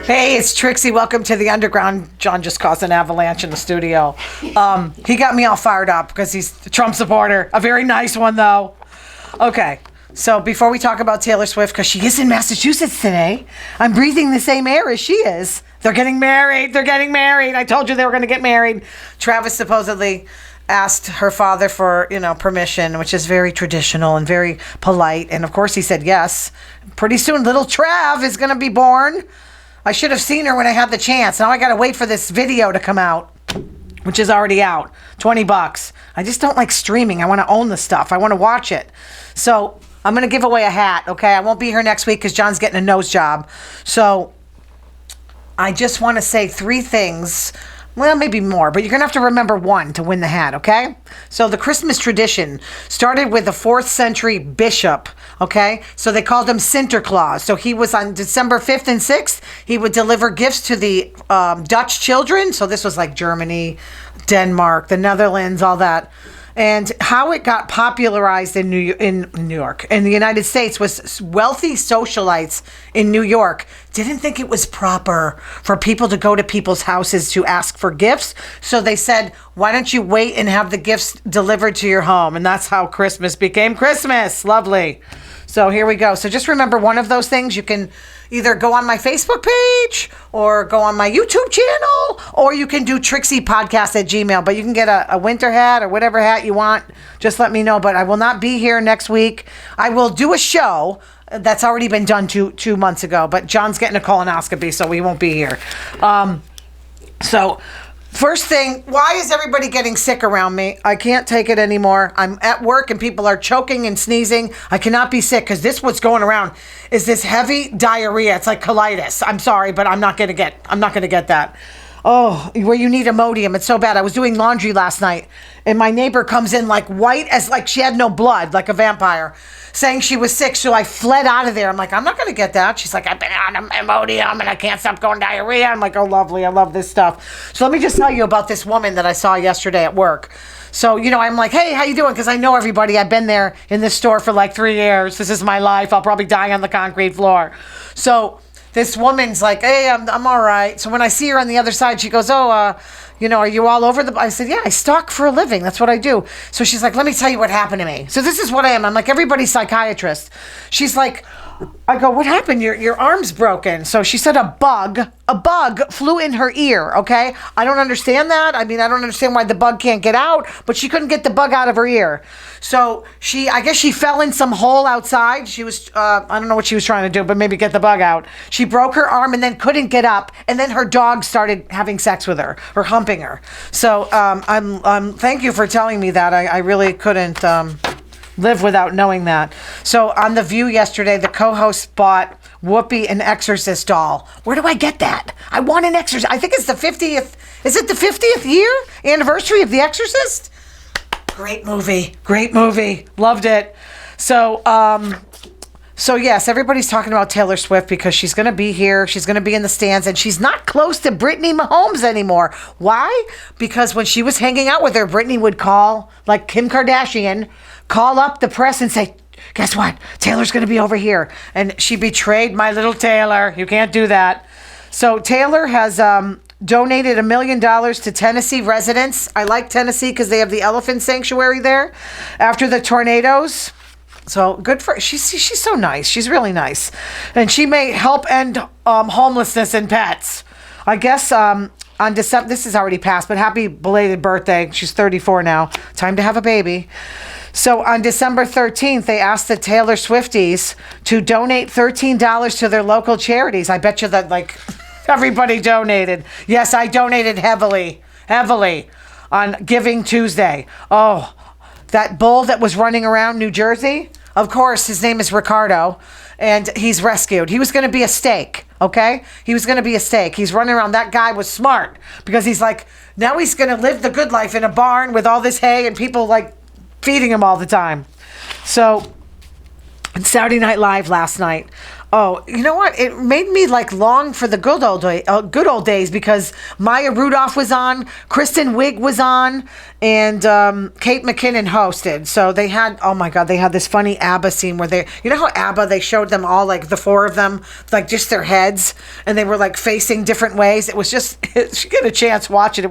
Hey, it's Trixie. Welcome to the Underground. John just caused an avalanche in the studio. He got me all fired up because he's a Trump supporter. A very nice one, though. Okay, so before we talk about Taylor Swift, because she is in Massachusetts today, I'm breathing the same air as she is. They're getting married. I told you they were going to get married. Travis supposedly asked her father for, permission, which is very traditional and very polite. And, of course, he said yes. Pretty soon, little Trav is going to be born. I should have seen her when I had the chance. Now I got to wait for this video to come out, which is already out. $20. I just don't like streaming. I want to own the stuff. I want to watch it. So I'm going to give away a hat, okay? I won't be here next week because John's getting a nose job. So I just want to say 3 things. Well, maybe more, but you're going to have to remember one to win the hat, okay? So the Christmas tradition started with the 4th century bishop, okay? So they called him Sinterklaas. So he was on December 5th and 6th. He would deliver gifts to the Dutch children. So this was like Germany, Denmark, the Netherlands, all that. And how it got popularized in New York, in the United States, was wealthy socialites in New York didn't think it was proper for people to go to people's houses to ask for gifts. So they said, why don't you wait and have the gifts delivered to your home? And that's how Christmas became Christmas. Lovely. So here we go. So just remember one of those things. You can either go on my Facebook page or go on my YouTube channel, or you can do TRIXXI'Podcast@gmail. But you can get a winter hat or whatever hat you want. Just let me know. But I will not be here next week. I will do a show that's already been done two months ago. But John's getting a colonoscopy, so we won't be here. So first thing, why is everybody getting sick around me? I can't take it anymore. I'm at work and people are choking and sneezing. I cannot be sick because this what's going around is this heavy diarrhea. It's like colitis. I'm sorry, but I'm not gonna get that. Oh, where you need Imodium. It's so bad. I was doing laundry last night and my neighbor comes in like white as like she had no blood, like a vampire, saying she was sick. So I fled out of there. I'm like, I'm not going to get that. She's like, I've been on Imodium and I can't stop going diarrhea. I'm like, oh, lovely. I love this stuff. So let me just tell you about this woman that I saw yesterday at work. So, I'm like, hey, how you doing? Because I know everybody. I've been there in this store for like 3 years. This is my life. I'll probably die on the concrete floor. So this woman's like, hey, I'm all right. So when I see her on the other side, she goes, oh, are you all over the... I said, yeah, I stalk for a living. That's what I do. So she's like, let me tell you what happened to me. So this is what I am. I'm like, everybody's psychiatrist. She's like, I go, what happened? Your arm's broken. So she said a bug flew in her ear, okay? I don't understand that. I mean, I don't understand why the bug can't get out, but she couldn't get the bug out of her ear. So I guess she fell in some hole outside. She was, I don't know what she was trying to do, but maybe get the bug out. She broke her arm and then couldn't get up. And then her dog started having sex with her or humping her. So thank you for telling me that. I really couldn't live without knowing that. So on The View yesterday, the co-host bought Whoopi an Exorcist doll. Where do I get that? I want an Exorcist. I think it's the 50th. Is it the 50th year anniversary of The Exorcist? Great movie. Loved it. So yes, everybody's talking about Taylor Swift because she's going to be here. She's going to be in the stands, and she's not close to Brittany Mahomes anymore. Why? Because when she was hanging out with her, Brittany would call, like Kim Kardashian, call up the press and say, guess what? Taylor's going to be over here. And she betrayed my little Taylor. You can't do that. So Taylor has donated $1 million to Tennessee residents. I like Tennessee because they have the elephant sanctuary there after the tornadoes. So good for she's so nice. She's really nice. And she may help end homelessness in pets. I guess on December, this is already passed, but happy belated birthday. She's 34 now. Time to have a baby. So on December 13th, they asked the Taylor Swifties to donate $13 to their local charities. I bet you that like everybody donated. Yes, I donated heavily on Giving Tuesday. Oh, that bull that was running around New Jersey, of course, his name is Ricardo, and he's rescued. He was going to be a steak, okay? He was going to be a steak. He's running around. That guy was smart because he's like, now he's going to live the good life in a barn with all this hay and people like feeding him all the time. So on Saturday Night Live last night, Oh, you know what? It made me like long for the good old days because Maya Rudolph was on, Kristen Wiig was on, and Kate McKinnon hosted. So they had, oh my God, they had this funny ABBA scene where you know how ABBA, they showed them all, like the four of them, like just their heads, and they were like facing different ways. It was just, if you get a chance, watch it.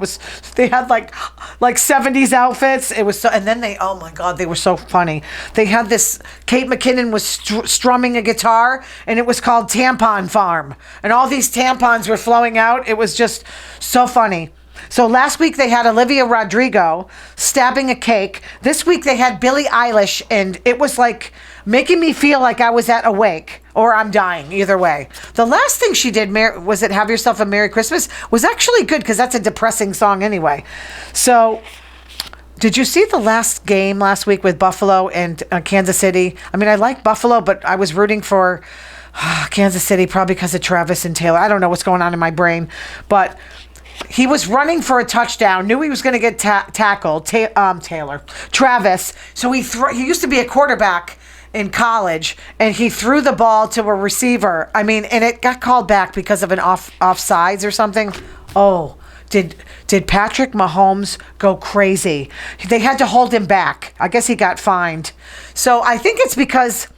They had like 70s outfits. It was so, and then oh my God, they were so funny. They had this, Kate McKinnon was strumming a guitar, and it was called Tampon Farm. And all these tampons were flowing out. It was just so funny. So last week they had Olivia Rodrigo stabbing a cake. This week they had Billie Eilish, and it was like making me feel like I was at a wake or I'm dying, either way. The last thing she did, was it Have Yourself a Merry Christmas? Was actually good because that's a depressing song anyway. So did you see the last game last week with Buffalo and Kansas City? I mean, I like Buffalo, but I was rooting for Kansas City probably because of Travis and Taylor. I don't know what's going on in my brain, but he was running for a touchdown, knew he was going to get tackled, Travis. So he used to be a quarterback in college, and he threw the ball to a receiver. I mean, and it got called back because of an offsides or something. Oh, did Patrick Mahomes go crazy? They had to hold him back. I guess he got fined. So I think it's because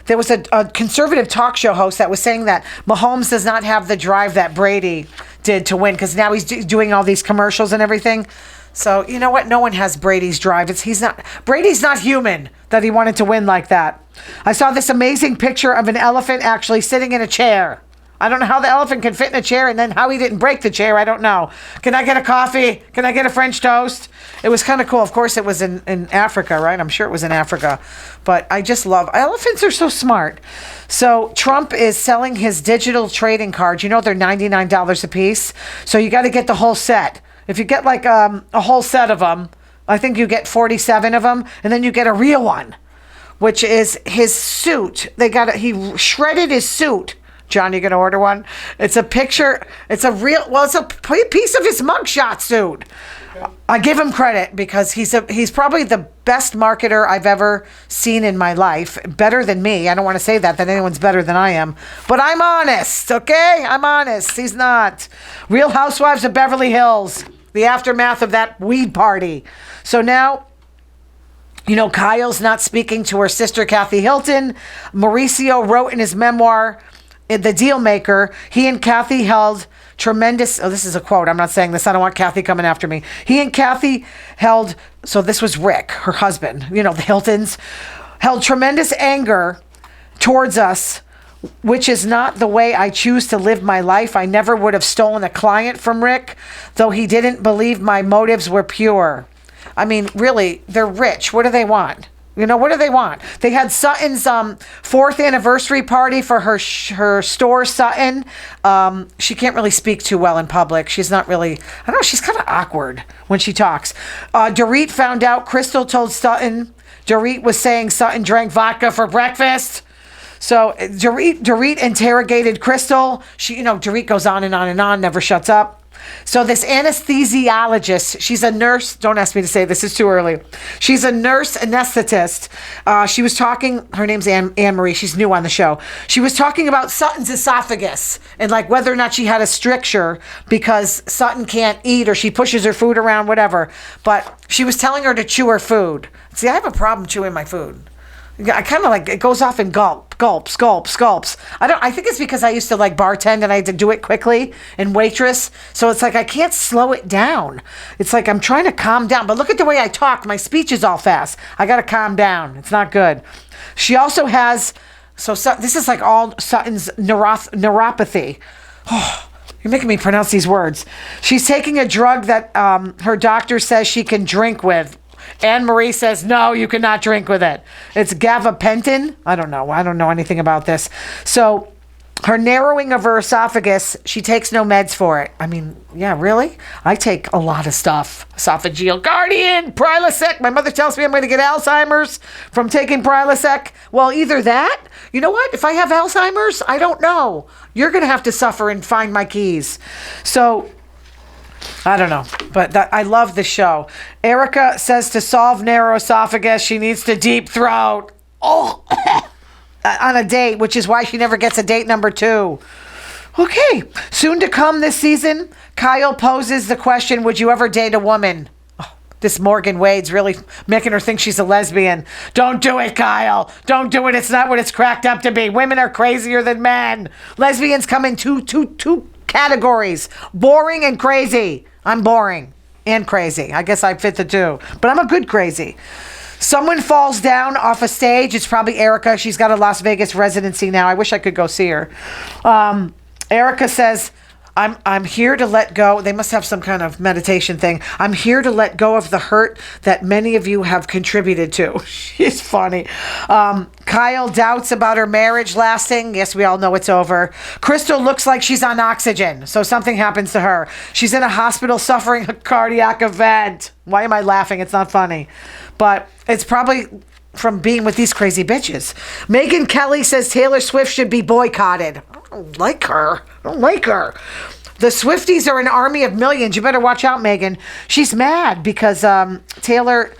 there was a conservative talk show host that was saying that Mahomes does not have the drive that Brady did to win because now he's doing all these commercials and everything. So you know what? No one has Brady's drive. Brady's not human that he wanted to win like that. I saw this amazing picture of an elephant actually sitting in a chair. I don't know how the elephant can fit in a chair, and then how he didn't break the chair, I don't know. Can I get a coffee? Can I get a French toast? It was kind of cool. Of course, it was in Africa, right? I'm sure it was in Africa. But I just love, elephants are so smart. So Trump is selling his digital trading cards. You know, they're $99 a piece. So you got to get the whole set. If you get like a whole set of them, I think you get 47 of them, and then you get a real one, which is his suit. He shredded his suit. John, you gonna order one? It's a picture. It's a piece of his mugshot suit. Okay. I give him credit because he's probably the best marketer I've ever seen in my life. Better than me. I don't want to say that anyone's better than I am, but I'm honest. Okay, I'm honest. He's not. Real Housewives of Beverly Hills. The aftermath of that weed party. So now, you know, Kyle's not speaking to her sister Kathy Hilton. Mauricio wrote in his memoir, The Deal Maker, he and Kathy held tremendous, this is a quote, I'm not saying this, I don't want Kathy coming after me. He and Kathy held, so this was Rick, her husband, you know, the Hiltons, held tremendous anger towards us, which is not the way I choose to live my life. I never would have stolen a client from Rick, though he didn't believe my motives were pure. I mean, really, they're rich. What do they want? You know, what do they want? They had Sutton's 4th anniversary party for her store, Sutton. She can't really speak too well in public. She's not really, I don't know, she's kind of awkward when she talks. Dorit found out Crystal told Sutton. Dorit was saying Sutton drank vodka for breakfast. So Dorit interrogated Crystal. Dorit goes on and on and on, never shuts up. So this anesthesiologist, she's a nurse. Don't ask me to say this, it's too early. She's a nurse anesthetist. She was talking, her name's Anne-Marie. She's new on the show. She was talking about Sutton's esophagus and like whether or not she had a stricture because Sutton can't eat or she pushes her food around, whatever. But she was telling her to chew her food. See, I have a problem chewing my food. I kind of like, it goes off in gulps. I think it's because I used to like bartend and I had to do it quickly and waitress. So it's like, I can't slow it down. It's like, I'm trying to calm down, but look at the way I talk. My speech is all fast. I got to calm down. It's not good. She also has, this is like all Sutton's neuropathy. Oh, you're making me pronounce these words. She's taking a drug that her doctor says she can drink with. Anne-Marie says, no, you cannot drink with it. It's gabapentin. I don't know anything about this. So her narrowing of her esophagus, she takes no meds for it. I mean, yeah, really? I take a lot of stuff. Esophageal Guardian, Prilosec. My mother tells me I'm going to get Alzheimer's from taking Prilosec. Well, either that. You know what? If I have Alzheimer's, I don't know. You're going to have to suffer and find my keys. So I don't know, but I love the show. Erica says to solve narrow esophagus, she needs to deep throat. Oh, on a date, which is why she never gets a date number 2. Okay, soon to come this season, Kyle poses the question, would you ever date a woman? Oh, this Morgan Wade's really making her think she's a lesbian. Don't do it, Kyle. Don't do it. It's not what it's cracked up to be. Women are crazier than men. Lesbians come in two categories, boring and crazy. I'm boring and crazy. I guess I fit the two, but I'm a good crazy. Someone falls down off a stage. It's probably Erica. She's got a Las Vegas residency now. I wish I could go see her. Erica says, I'm here to let go. They must have some kind of meditation thing. I'm here to let go of the hurt that many of you have contributed to. She's funny. Kyle doubts about her marriage lasting. Yes, we all know it's over. Crystal looks like she's on oxygen, so something happens to her. She's in a hospital suffering a cardiac event. Why am I laughing? It's not funny. But it's probably from being with these crazy bitches. Megyn Kelly says Taylor Swift should be boycotted. I don't like her. The Swifties are an army of millions. You better watch out, Megyn. She's mad because Taylor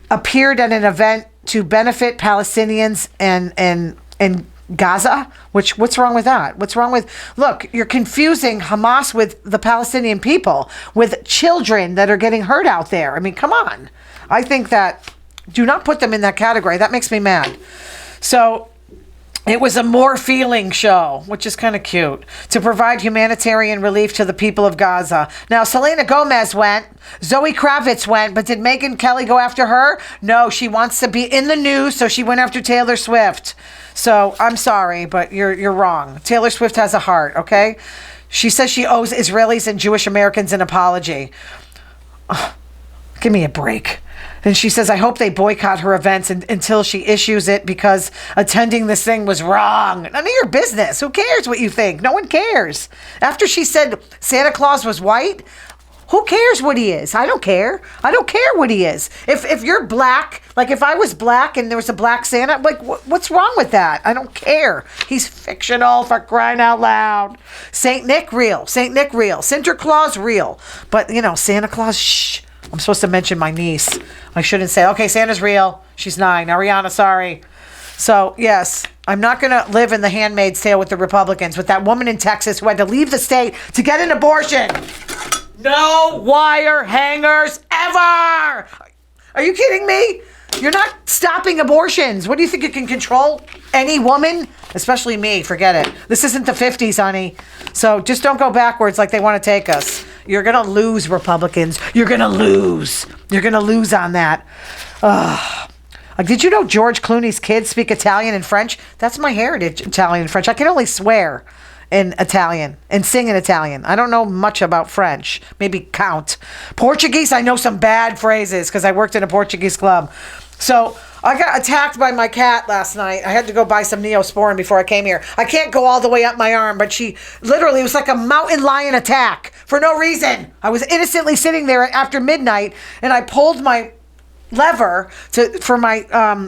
appeared at an event to benefit Palestinians and Gaza. What's wrong with that? What's wrong with... Look, you're confusing Hamas with the Palestinian people, with children that are getting hurt out there. I mean, come on. I think that... Do not put them in that category. That makes me mad. So it was a more feeling show, which is kind of cute, to provide humanitarian relief to the people of Gaza. Now, Selena Gomez went. Zoe Kravitz went. But did Megyn Kelly go after her? No, she wants to be in the news, so she went after Taylor Swift. So I'm sorry, but you're wrong. Taylor Swift has a heart, okay? She says she owes Israelis and Jewish Americans an apology. Ugh, give me a break. And she says, I hope they boycott her events until she issues it because attending this thing was wrong. None of your business. Who cares what you think? No one cares. After she said Santa Claus was white, who cares what he is? I don't care. I don't care what he is. If you're black, like if I was black and there was a black Santa, like what's wrong with that? I don't care. He's fictional, for crying out loud. Saint Nick, real. Saint Nick, real. Santa Claus, real. But, Santa Claus, shh. I'm supposed to mention my niece. I shouldn't say, okay, Santa's real. She's 9. Ariana, sorry. So, yes, I'm not going to live in the Handmaid's Tale with the Republicans, with that woman in Texas who had to leave the state to get an abortion. No wire hangers ever. Are you kidding me? You're not stopping abortions. What do you think? You can control any woman? Especially me. Forget it. This isn't the 50s, honey. So just don't go backwards like they want to take us. You're going to lose, Republicans. You're going to lose. You're going to lose on that. Did you know George Clooney's kids speak Italian and French? That's my heritage, Italian and French. I can only swear in Italian and sing in Italian. I don't know much about French. Maybe count. Portuguese, I know some bad phrases because I worked in a Portuguese club. So I got attacked by my cat last night. I had to go buy some Neosporin before I came here. I can't go all the way up my arm, but she literally, it was like a mountain lion attack for no reason. I was innocently sitting there after midnight and I pulled my lever for my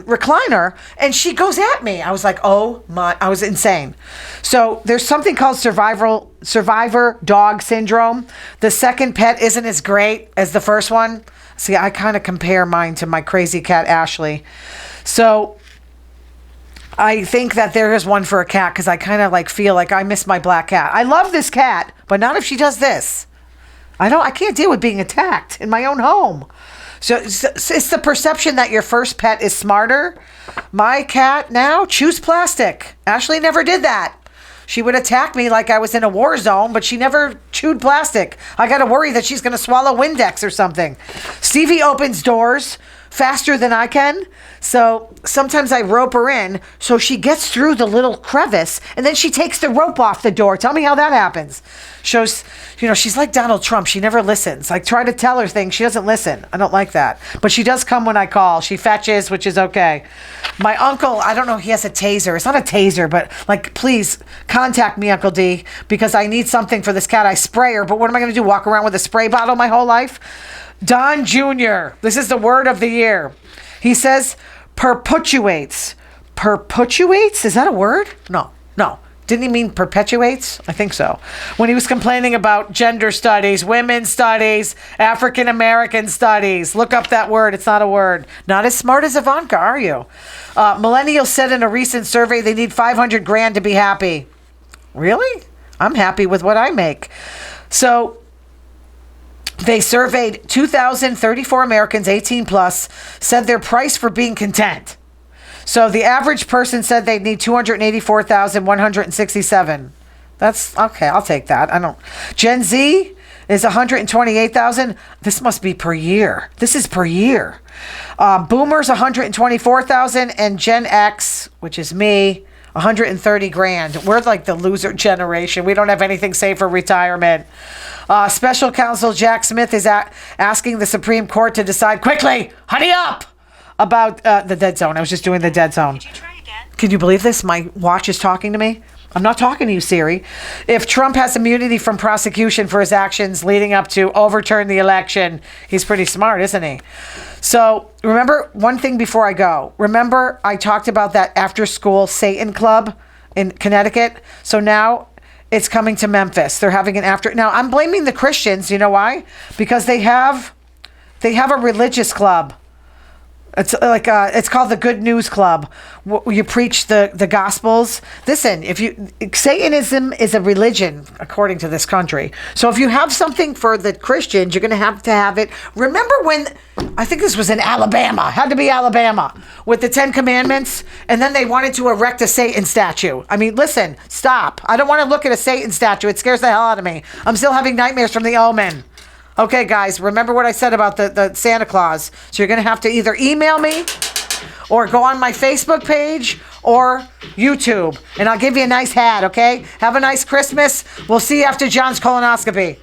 recliner and she goes at me. I was like, oh my, I was insane. So there's something called survivor dog syndrome. The second pet isn't as great as the first one. See, I kind of compare mine to my crazy cat, Ashley. So I think that there is one for a cat because I kind of feel like I miss my black cat. I love this cat, but not if she does this. I can't deal with being attacked in my own home. So it's the perception that your first pet is smarter. My cat now chews plastic. Ashley never did that. She would attack me like I was in a war zone, but she never chewed plastic. I got to worry that she's going to swallow Windex or something. Stevie opens doors faster than I can. So sometimes I rope her in so she gets through the little crevice and then she takes the rope off the door. Tell me how that happens. Shows, she's like Donald Trump. She never listens. I try to tell her things. She doesn't listen. I don't like that. But she does come when I call. She fetches, which is okay. My uncle, I don't know, he has a taser. It's not a taser, but please contact me, Uncle D, because I need something for this cat. I spray her, but what am I going to do? Walk around with a spray bottle my whole life? Don Jr., this is the word of the year. He says perpetuates. Perpetuates? Is that a word? No. Didn't he mean perpetuates? I think so. When he was complaining about gender studies, women's studies, African American studies. Look up that word. It's not a word. Not as smart as Ivanka, are you? Millennials said in a recent survey they need 500 grand to be happy. Really? I'm happy with what I make. So they surveyed 2,034 Americans 18 plus, said their price for being content. So the average person said they'd need 284,167. That's okay. I'll take that. Gen Z is 128,000. This must be per year. This is per year. Boomers 124,000, and Gen X, which is me, 130 grand. We're like the loser generation. We don't have anything saved for retirement. Special counsel Jack Smith is asking the Supreme Court to decide quickly. Hurry up! About the dead zone. I was just doing the dead zone. Did you try again? Can you believe this? My watch is talking to me. I'm not talking to you, Siri. If Trump has immunity from prosecution for his actions leading up to overturn the election, he's pretty smart, isn't he? So remember one thing before I go. Remember I talked about that after-school Satan club in Connecticut? So now it's coming to Memphis. They're having an after. Now I'm blaming the Christians. You know why? Because they have a religious club. It's like it's called the Good News Club. You preach the Gospels. Listen, Satanism is a religion according to this country. So if you have something for the Christians, you're going to have it. Remember when I think this was in Alabama? Had to be Alabama with the 10 Commandments, and then they wanted to erect a Satan statue. I mean, listen, stop. I don't want to look at a Satan statue. It scares the hell out of me. I'm still having nightmares from the Omen. Okay, guys, remember what I said about the Santa Claus. So you're going to have to either email me or go on my Facebook page or YouTube. And I'll give you a nice hat, okay? Have a nice Christmas. We'll see you after John's colonoscopy.